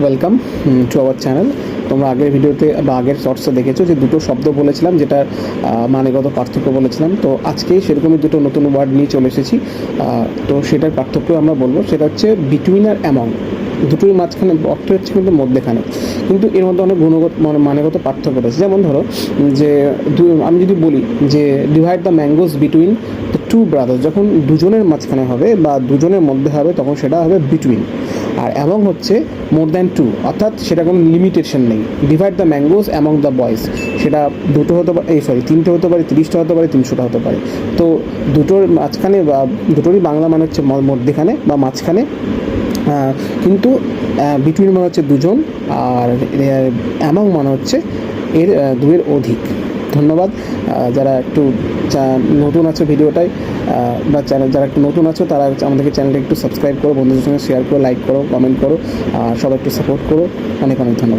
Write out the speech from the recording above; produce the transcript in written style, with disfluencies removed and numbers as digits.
Welcome to our channel. তোমরা আগের ভিডিওতে বা আগের শর্টসে দেখেছো যে দুটো শব্দ বলেছিলাম, যেটা মানেগত পার্থক্য বলেছিলাম। তো আজকেই সেরকমই দুটো নতুন ওয়ার্ড নিয়ে চলে এসেছি। তো সেটার পার্থক্য আমরা বলবো, সেটা হচ্ছে বিটুইন আর অ্যামং। দুটোই মাঝখানে অর্থ হচ্ছে কিন্তু মধ্যেখানে, কিন্তু এর মধ্যে অনেক গুণগত মানেগত পার্থক্য রয়েছে। যেমন ধরো যে আমি যদি বলি যে divide the mangoes between the two brothers, যখন দুজনের মাঝখানে হবে বা দুজনের মধ্যে হবে তখন সেটা হবে বিটুইন। আর অ্যামং হচ্ছে মোর দ্যান টু, অর্থাৎ সেটা কোনো লিমিটেশন নেই। Divide the mangoes among the boys, সেটা দুটো হতে পারে, তিনটে হতে পারে, 30টা হতে পারে, 300টা হতে পারে। তো দুটোর মাঝখানে বা দুটোরই বাংলা মানে হচ্ছে মধ্যেখানে বা মাঝখানে, কিন্তু বিটুইন মানে হচ্ছে দুজন, আর অ্যামং মানে হচ্ছে এর দুয়ের অধিক। ধন্যবাদ। যারা একটু নতুন আছো ভিডিওটায় বা যারা একটু নতুন আছো তারা আমাদেরকে চ্যানেলটা একটু সাবস্ক্রাইব করো, বন্ধুদের সঙ্গে শেয়ার করো, লাইক করো, কমেন্ট করো, আর সবাই একটু সাপোর্ট করো। অনেক অনেক ধন্যবাদ।